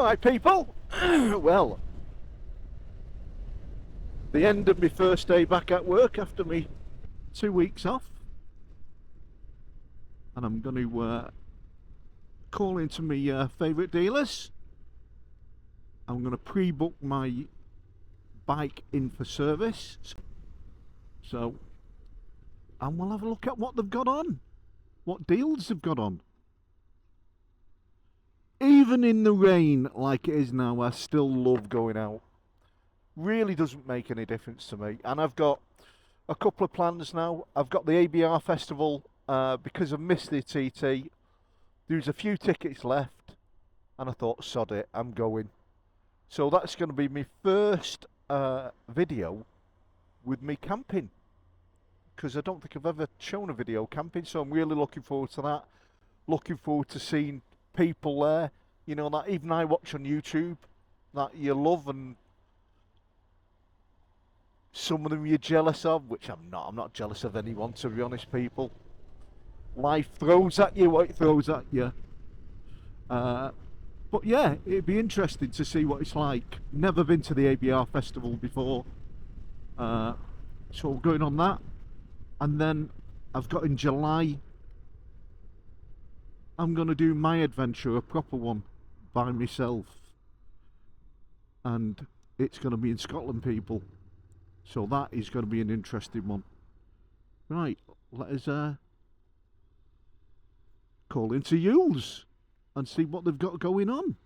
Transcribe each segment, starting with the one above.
Alright people, well, the end of my first day back at work after me 2 weeks off, and I'm going to call into my favourite dealers. I'm going to pre-book my bike in for service, so, and we'll have a look at what they've got on, what deals they've got on. Even in the rain like it is now, I still love going out. Really doesn't make any difference to me. And I've got a couple of plans now. I've got the ABR festival, because I've missed the TT. There's a few tickets left, and I thought, sod it, I'm going. So that's going to be my first video with me camping, because I don't think I've ever shown a video camping, so I'm really looking forward to that. Looking forward to seeing people there, you know, that even I watch on YouTube, that you love, and some of them you're jealous of, which I'm not jealous of anyone, to be honest, people. Life throws at you what it throws at you. But yeah, it'd be interesting to see what it's like. Never been to the ABR festival before, so we're going on that. And then I've got in July, I'm going to do my adventure, a proper one, by myself. And it's going to be in Scotland, people. So that is going to be an interesting one. Right, let us call into Youles and see what they've got going on.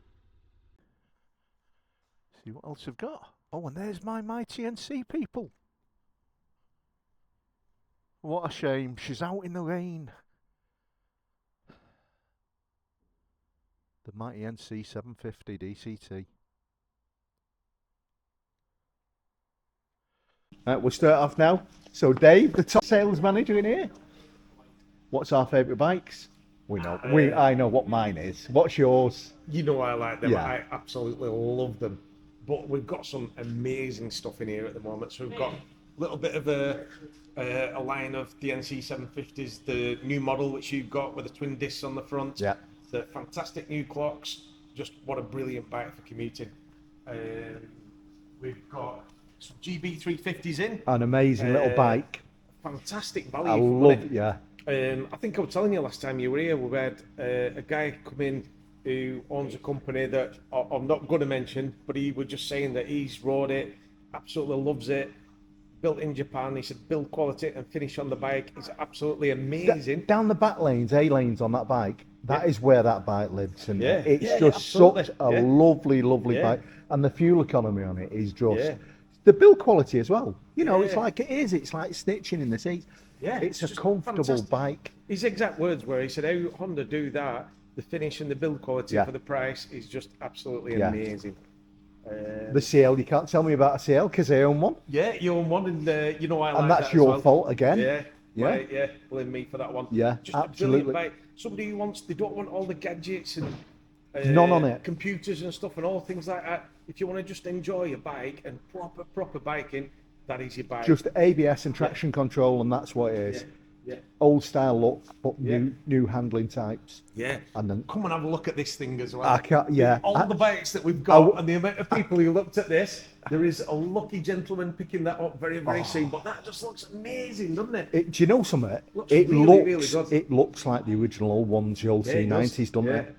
See what else they've got. Oh, and there's my Mighty NC, people. What a shame, she's out in the rain. The Mighty NC750 DCT. We'll start off now. So Dave, the top sales manager in here. What's our favourite bikes? We know. I know what mine is. What's yours? You know I like them. Yeah. I absolutely love them. But we've got some amazing stuff in here at the moment. So we've got a little bit of a line of the NC750s, the new model which you've got with the twin discs on the front. Yeah. The fantastic new clocks. Just what a brilliant bike for commuting. We've got some GB350s in. An amazing little bike. Fantastic value. I for love money. it, yeah. I think I was telling you last time you were here, we had a guy come in who owns a company that I'm not going to mention, but he was just saying that he's rode it, absolutely loves it, built in Japan. He said build quality and finish on the bike is absolutely amazing. Down the back lanes, A lanes on that bike, that is where that bike lives. And Yeah. it's Yeah, just absolutely. such a Yeah. lovely bike. And the fuel economy on it is just... The build quality as well. You know, it's like it's like snitching in the seats. Yeah, it's a just comfortable fantastic bike. His exact words were, he said, how Honda do that, the finish and the build quality for the price is just absolutely amazing. The CL, you can't tell me about a CL because I own one. Yeah, you own one, and you know I like that. And that's as your well. fault again. Yeah, blame me for that one. Yeah, just absolutely. A brilliant bike. Somebody who wants, they don't want all the gadgets and none on it, computers and stuff and all things like that. If you want to just enjoy a bike and proper biking, that is your bike. Just ABS and traction control, and that's what it is. Yeah. Old style look, but new handling types. Yeah. And then come and have a look at this thing as well. I can't. Yeah. All the bikes that we've got and the amount of people who looked at this, there is a lucky gentleman picking that up very soon. But that just looks amazing, doesn't it? Do you know something? It looks good. It looks like the original old ones, the old C90s, doesn't it?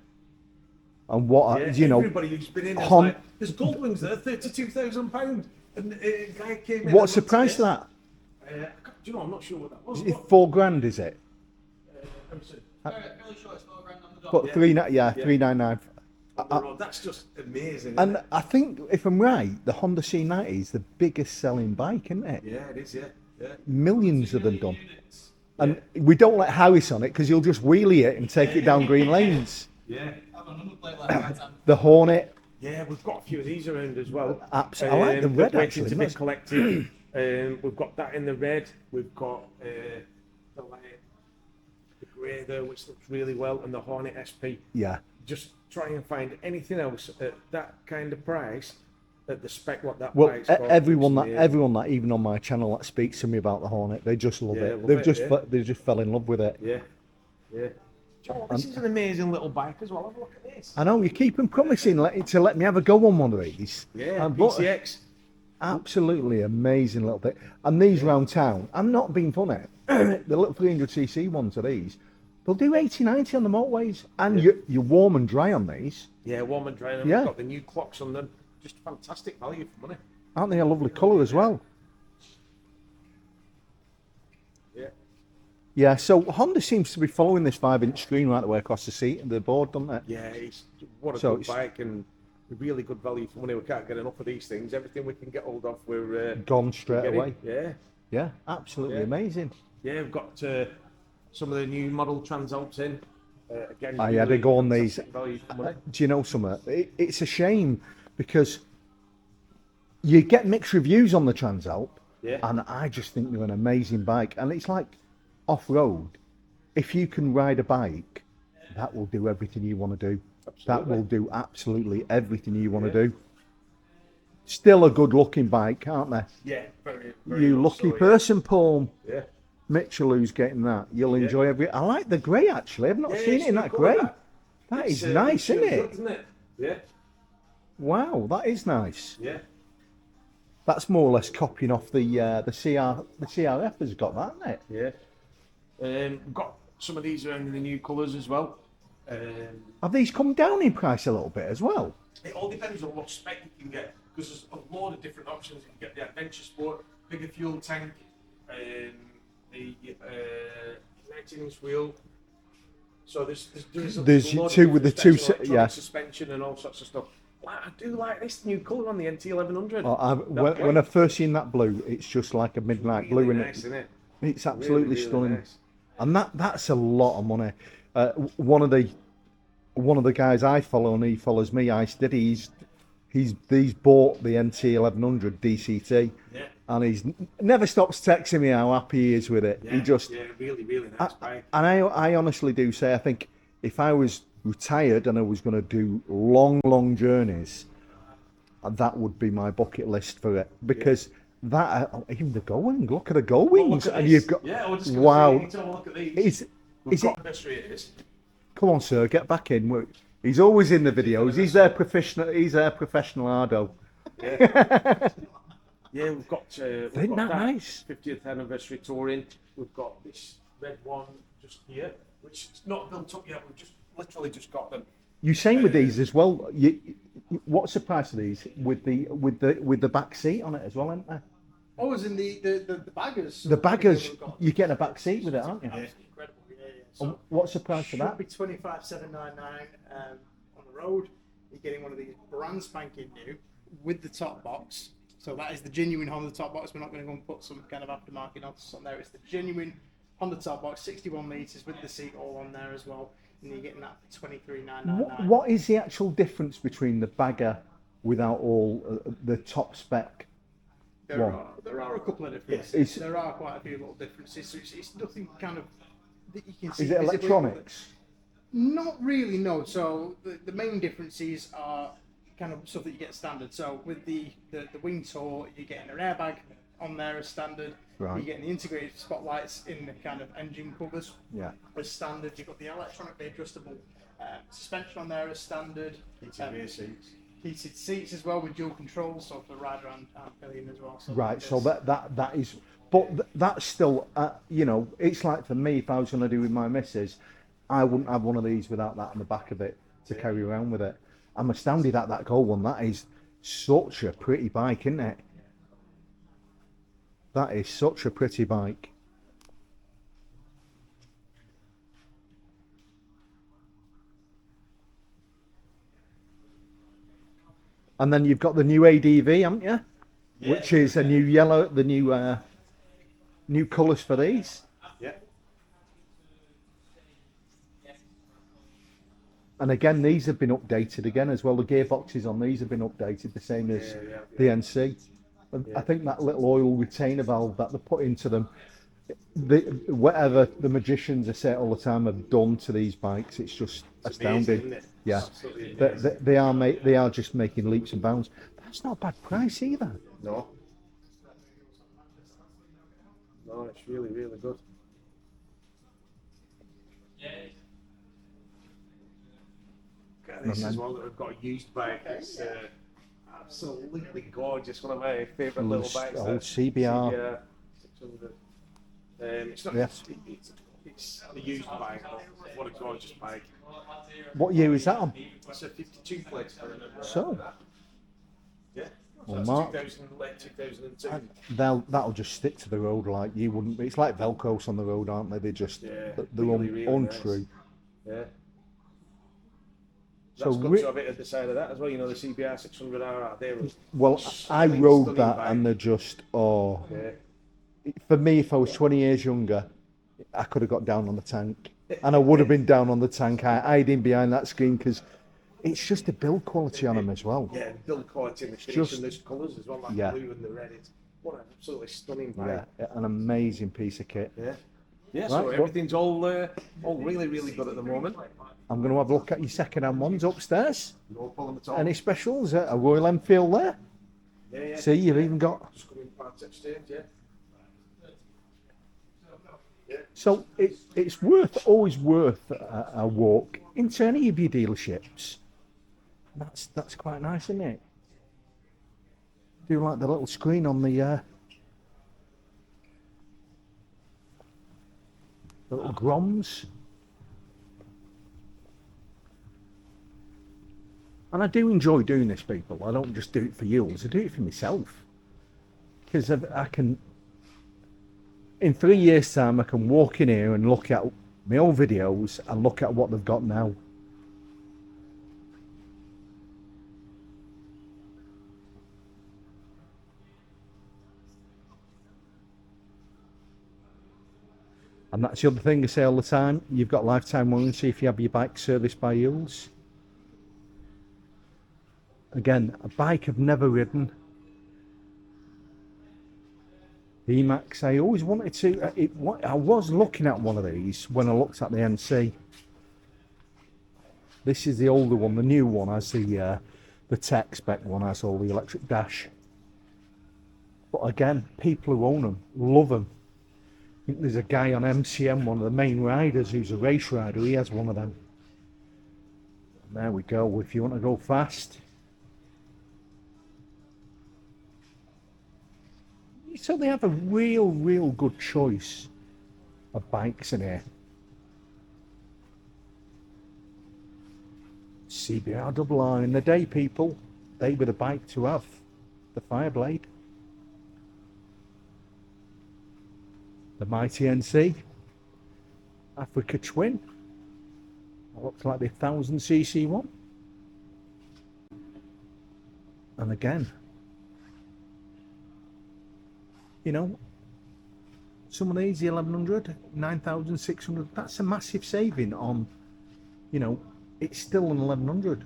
And what you know, everybody who's been in there's Goldwings there, £32,000, and a guy came in. What's the price of that? Do you know? I'm not sure what that was. It's £4,000, is it? Fairly sure it's £4,000 on the dot. But 399. That's just amazing. And I think, if I'm right, the Honda C90 is the biggest selling bike, isn't it? Yeah, it is. Yeah. Millions of them done. And we don't let Harris on it because he'll just wheelie it and take it down green lanes. Yeah. The Hornet. Yeah, we've got a few of these around as well. Absolutely. I like the red, waiting actually. to be collected. We've got that in the red. We've got the grey there, which looks really well, and the Hornet SP. Yeah. Just try and find anything else at that kind of price at the spec what that well, bike's got. everyone that even on my channel that speaks to me about the Hornet, they just love it. They just fell in love with it. Yeah. Joe, this is an amazing little bike as well. Have a look at this. I know you keep on promising to let me have a go on one of these. Yeah, but PCX. absolutely amazing little thing. And these round town, I'm not being funny. The little 300cc ones are these. They'll do 80, 90 on the motorways, and you're warm and dry on these. Yeah, warm and dry. And Yeah. we've got the new clocks on them. Just fantastic value for money. Aren't they a lovely colour as well? Yeah. Yeah, so Honda seems to be following this 5-inch screen right the way across the seat and the board, doesn't it? Yeah, it's what a So good it's- bike and really good value for money. We can't get enough of these things. Everything we can get hold of, we're Gone straight getting. away. Yeah. Yeah, absolutely Yeah. amazing. Yeah, we've got some of the new model Transalps in. Again, I had to go on these. fantastic value for money. Do you know something? It's a shame because you get mixed reviews on the Transalp, Yeah. and I just think they're an amazing bike. And it's like off-road. If you can ride a bike, that will do everything you want to do. That Absolutely. will do absolutely everything you want to do. Still a good-looking bike, aren't they? Yeah, very You much lucky so, person, Paul Yeah. Mitchell, who's getting that. You'll enjoy every. I like the grey actually. I've not Yeah, seen it's it in good that colour, grey. that. That It's, is nice, it's isn't good, it? isn't it? Yeah. Wow, that is nice. Yeah. That's more or less copying off the CRF has got that, isn't it? Yeah. We've got some of these around in the new colours as well. Have these come down in price a little bit as well? It all depends on what spec you can get, because there's a load of different options. You can get the Adventure Sport, bigger fuel tank, the 19-inch wheel. So there's a load of two with the different two specs, electronic yeah. suspension and all sorts of stuff. Like, I do like this new colour on the NT1100. Oh, when I first seen that blue, it's just like a midnight blue, really isn't nice, it? isn't it? It's absolutely Really stunning, nice. and that's a lot of money. One of the guys I follow, and he follows me, Ice Diddy. He's bought the NT1100 DCT, Yeah. and he's never stops texting me how happy he is with it. Yeah, He just yeah, really nice bike. and I honestly do say, I think if I was retired and I was going to do long journeys, that would be my bucket list for it, because that even the Goldwing, look at the Goldwings, and you've got yeah, just wow. you need to have a look at these. Is it? Anniversary it is. Come on, sir, get back in. He's always in the videos. He's their professional. He's their professional Ardo. Yeah, we've got Isn't that nice? 50th anniversary touring. We've got this red one just here, which is not built up yet. We've just literally just got them. You same with these as well. What's the price of these with the back seat on it as well, isn't there? Oh, as in the baggers. The baggers, you get a back seat with it, aren't you? Absolutely incredible. Yeah. So What's the price for should that? be 25,799 on the road. You're getting one of these brand spanking new with the top box. So that is the genuine Honda top box. We're not going to go and put some kind of aftermarket nonsense on there. It's the genuine Honda top box, 61 litres with the seat all on there as well. And you're getting that for 23,999. What is the actual difference between the bagger without all the top spec? There are a couple of differences. There are quite a few little differences. So it's nothing kind of that you can see. Is it visibly. electronics? Not really, no. So the main differences are kind of stuff that you get standard. So with the wing tour, you're getting an airbag on there as standard. Right. You're getting the integrated spotlights in the kind of engine covers Yeah. as standard. You've got the electronically adjustable suspension on there as standard. rear seats. Heated seats as well with dual controls, so for the rider and pillion as well. So Right. So that is, but that's still, it's like for me, if I was going to do with my missus, I wouldn't have one of these without that on the back of it to carry around with it. I'm astounded at that gold one. That is such a pretty bike, isn't it? That is such a pretty bike. And then you've got the new ADV, haven't you? Yeah. Which is a new yellow, the new colours for these. Yeah. And again, these have been updated again as well. The gearboxes on these have been updated, the same as the NC. I think that little oil retainer valve that they put into them, whatever the magicians, I say it all the time, have done to these bikes, it's just astounding. Amazing, isn't it? Yeah, Absolutely they are just making leaps and bounds. That's not a bad price either. No, it's really good. Got this as well that we've got a used bike. It's absolutely gorgeous. One of my favourite little bikes. Old CBR. 600. It's not. Yes. It's a used bike. What a gorgeous bike. What year is that on? It's a 52 plate. I remember. So, Yeah. well, So Mark, that's 2000, late 2002. that'll just stick to the road like you wouldn't. It's like Velcros on the road, aren't they? They just Yeah, they're really untrue. Nice. Yeah. So That's good to have it at the side of that as well. You know, the CBR 600R. They were well, I stunning, rode stunning that bike. and they're just Yeah. For me, if I was 20 years younger, I could have got down on the tank, and I would have been down on the tank, hiding behind that screen because it's just the build quality on them as well. Yeah, build quality and the finish Just- and those colours as well, like Yeah. the blue and the red. It's what an absolutely stunning bike. Yeah, an amazing piece of kit. Yeah. Yeah, so Right, what- everything's all really, really good at the moment. I'm going to have a look at your second-hand ones upstairs. No problem at all. Any specials? A Royal Enfield there? Yeah. See, you've even got. Just coming part exchange, yeah. So it's always worth a walk into any of your dealerships. That's quite nice, isn't it? Do like the little screen on the little Groms. And I do enjoy doing this, people. I don't just do it for Youles, I do it for myself. Because I can, in 3 years' time, I can walk in here and look at my old videos and look at what they've got now. And that's the other thing I say all the time. You've got lifetime warranty if you have your bike serviced by Youles. Again, a bike I've never ridden. Emax, I always wanted to. I was looking at one of these when I looked at the NC. This is the older one. The new one has the tech spec one, has all the electric dash. But again, people who own them love them. I think there's a guy on MCM, one of the main riders, who's a race rider. He has one of them. And there we go. If you want to go fast. So they have a real good choice of bikes in here. CBR double R in the day, people. They were the bike to have. The Fireblade. The Mighty NC. Africa Twin. That looks like the 1000cc one. And again, you know, some of these, the 1100, 9600, that's a massive saving on, you know, it's still an 1100.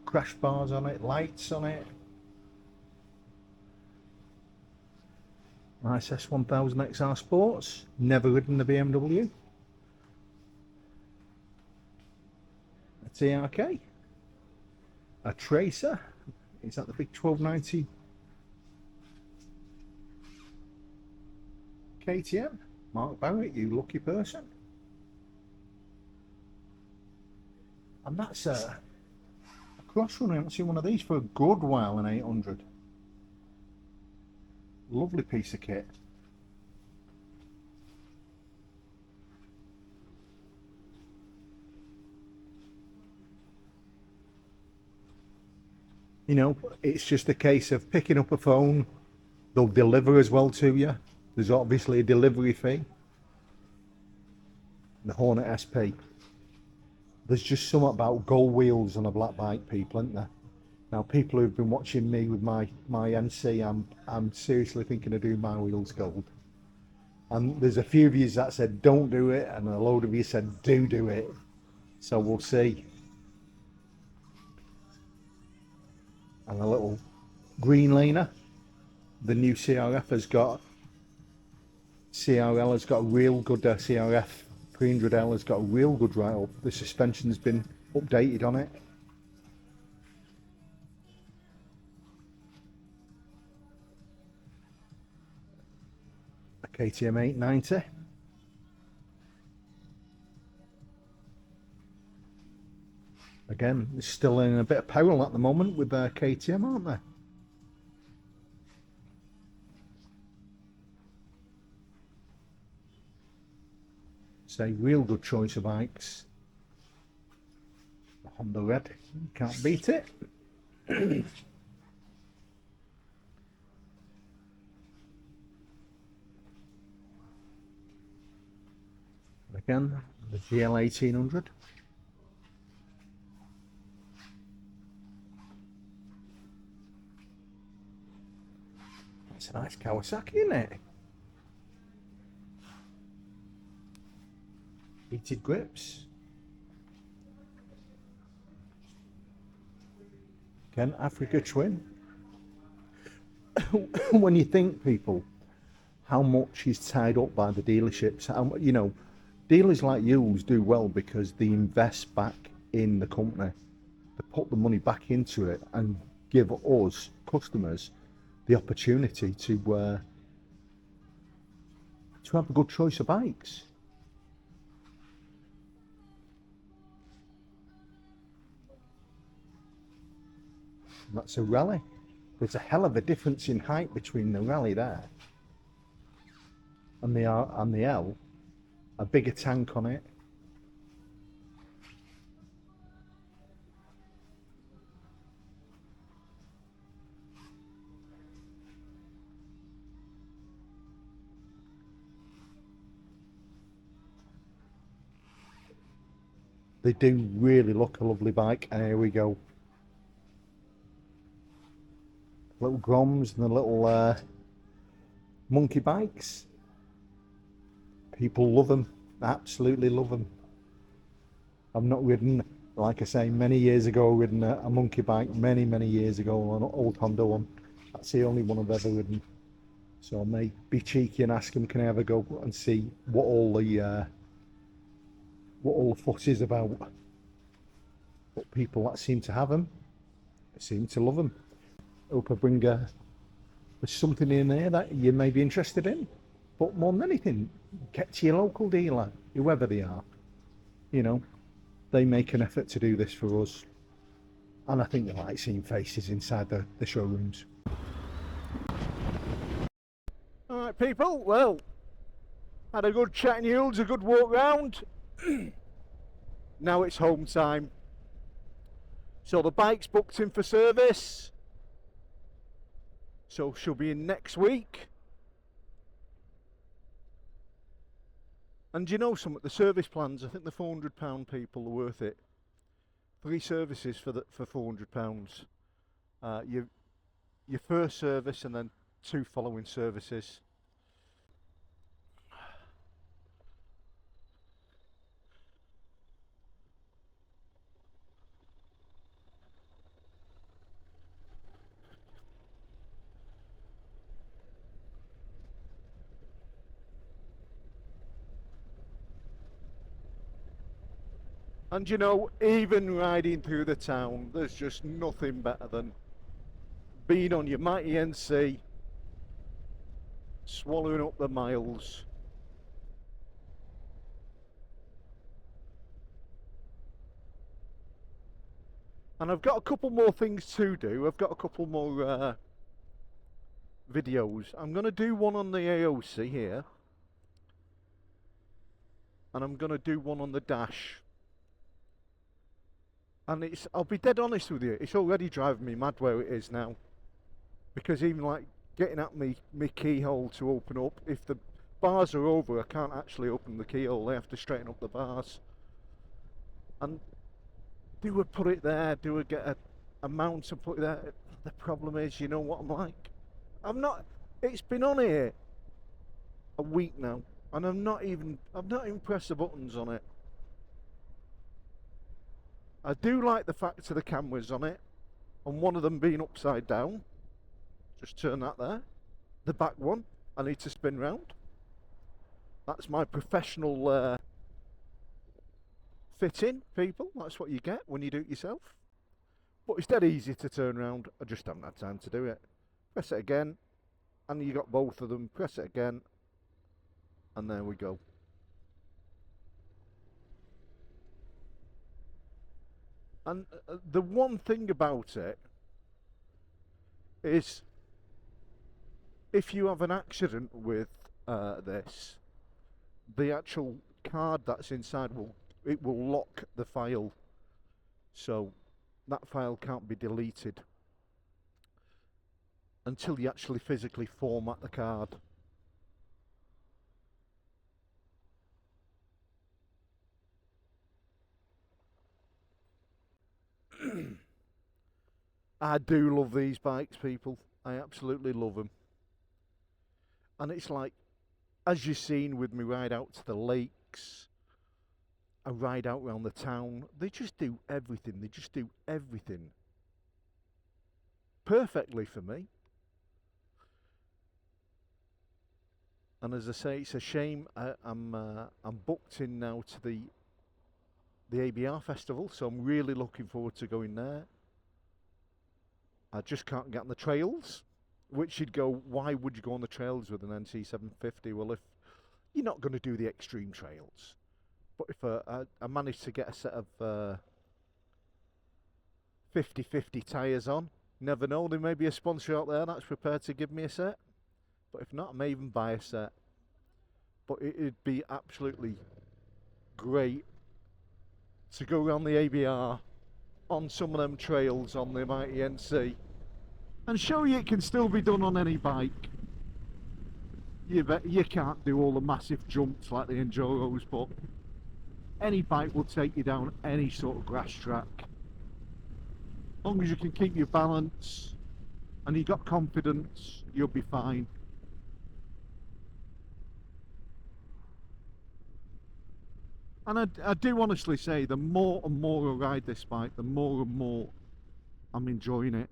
Crash bars on it, lights on it. Nice S1000 XR Sports, never ridden the BMW. A TRK. A Tracer. Is that the big 1290? KTM, Mark Barrett, you lucky person. And that's a cross runner. I haven't seen one of these for a good while, an 800. Lovely piece of kit. You know, it's just a case of picking up a phone. They'll deliver as well to you. There's obviously a delivery fee. The Hornet SP. There's just something about gold wheels on a black bike, people, isn't there? Now, people who've been watching me with my NC, I'm seriously thinking of doing my wheels gold. And there's a few of you that said don't do it, and a load of you said do it. So we'll see. And a little green laner. The new CRF has got. CRL has got a real good CRF 300L has got a real good write-up. The suspension's been updated on it. A KTM 890. Again, they're still in a bit of peril at the moment with their KTM, aren't they? It's a real good choice of bikes. The Honda Red, you can't beat it. Again, the GL 1800. That's a nice Kawasaki, isn't it? Heated grips. Again, Africa Twin. When you think, people, how much is tied up by the dealerships, how, you know, dealers like Youles do well because they invest back in the company. They put the money back into it and give us, customers, the opportunity to have a good choice of bikes. That's a Rally. There's a hell of a difference in height between the Rally there and the R and the L. A bigger tank on it. They do really look a lovely bike, and here we go. Little Groms and the little monkey bikes. People love them, absolutely love them. I've not ridden, like I say, many years ago, ridden a monkey bike many years ago on an old Honda one. That's the only one I've ever ridden. So I may be cheeky and ask them, can I ever go and see what all the fuss is about. But people that seem to have them, seem to love them. Hope I bring there's something in there that you may be interested in. But more than anything, get to your local dealer, whoever they are. You know, they make an effort to do this for us. And I think they like seeing faces inside the showrooms. Alright people, well, had a good chat in Youles, a good walk round. Now it's home time. So the bike's booked in for service. So she'll be in next week. And you know something, the service plans, I think the £400 people are worth it. 3 services for £400. Your first service and then 2 following services. And you know, even riding through the town, there's just nothing better than being on your Mighty NC, swallowing up the miles. And I've got a couple more things to do. I've got a couple more videos. I'm going to do one on the AOC here. And I'm going to do one on the dash. And I'll be dead honest with you, it's already driving me mad where it is now. Because even like getting at me keyhole to open up, if the bars are over, I can't actually open the keyhole, I have to straighten up the bars. And do I put it there, do I get a mount and put it there? The problem is, you know what I'm like? It's been on here a week now, and I've not even pressed the buttons on it. I do like the fact of the cameras on it, and one of them being upside down. Just turn that there. The back one, I need to spin round. That's my professional fitting, people. That's what you get when you do it yourself. But it's dead easy to turn around. I just haven't had time to do it. Press it again, and you got both of them. Press it again, and there we go. And the one thing about it is, if you have an accident with this, the actual card that's inside will lock the file, so that file can't be deleted until you actually physically format the card. I do love these bikes, people. I absolutely love them. And it's like, as you've seen with me ride out to the lakes, I ride out around the town, they just do everything. They just do everything perfectly for me. And as I say, it's a shame I'm booked in now to the ABR festival, so I'm really looking forward to going there. I just can't get on the trails, which you'd go, why would you go on the trails with an NC750? Well, if you're not going to do the extreme trails, but if I managed to get a set of 50/50 tyres on, never know, there may be a sponsor out there that's prepared to give me a set. But if not, I may even buy a set. But it'd be absolutely great to go around the ABR on some of them trails on the Mighty NC and show you it can still be done on any bike. You can't do all the massive jumps like the Enduros, but any bike will take you down any sort of grass track. As long as you can keep your balance and you've got confidence, you'll be fine. And I do honestly say, the more and more I ride this bike, the more and more I'm enjoying it.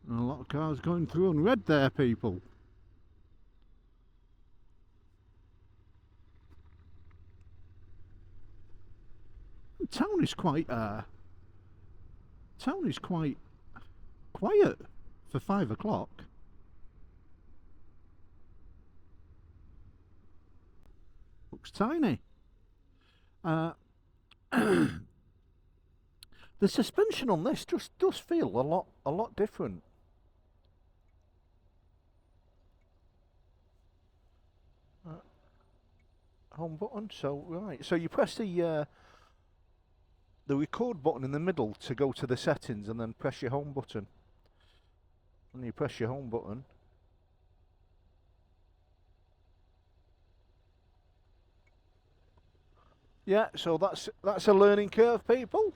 And a lot of cars going through on red there, people. The town is quite quiet for 5 o'clock. Looks tiny. The suspension on this just does feel a lot different. Home button. So right. So you press the record button in the middle to go to the settings, and then press your home button. And you press your home button. Yeah, so that's a learning curve, people.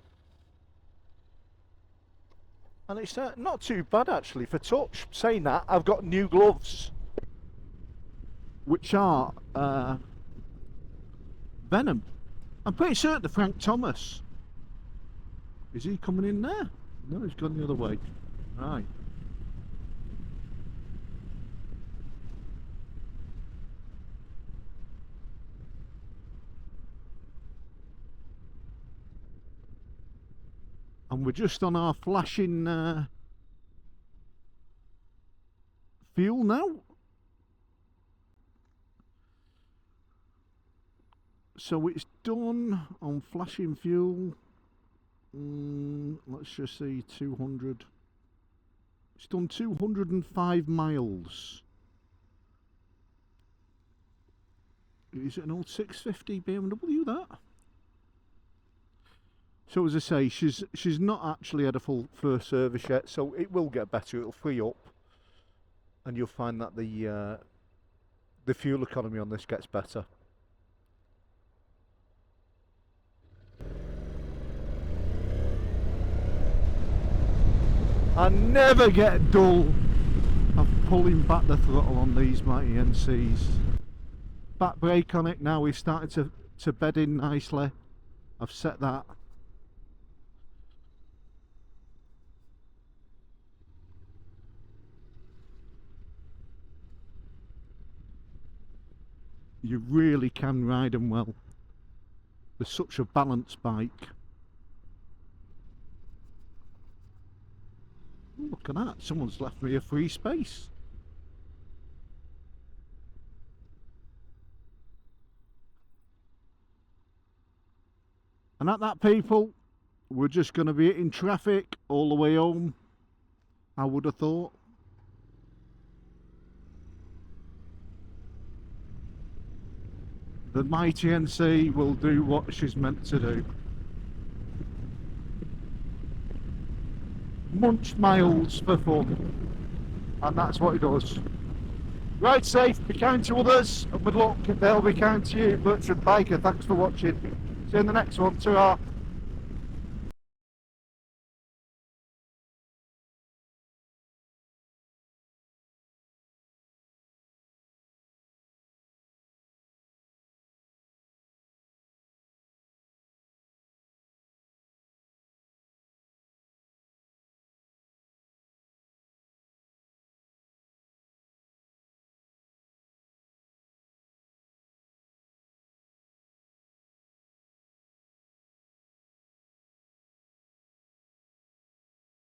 And it's not too bad actually for touch. Saying that, I've got new gloves, which are Venom. I'm pretty certain Frank Thomas. Is he coming in there? No, he's gone the other way. Right. And we're just on our flashing fuel now. So it's done on flashing fuel. Let's just see, 200. It's done 205 miles. Is it an old 650 BMW, that? So as I say, she's not actually had a full first service yet, so it will get better. It'll free up, and you'll find that the fuel economy on this gets better. I never get dull of pulling back the throttle on these Mighty NCs. Back brake on it now is starting to bed in nicely. I've set that. You really can ride them well. They're such a balanced bike. Look at that, someone's left me a free space. And at that, people, we're just going to be in traffic all the way home, I would have thought. The Mighty NC will do what she's meant to do. Munch miles for fun. And that's what it does. Ride safe, be kind to others, and with luck they'll be kind to you. Bertrand Biker, thanks for watching. See you in the next one. Ta-ra.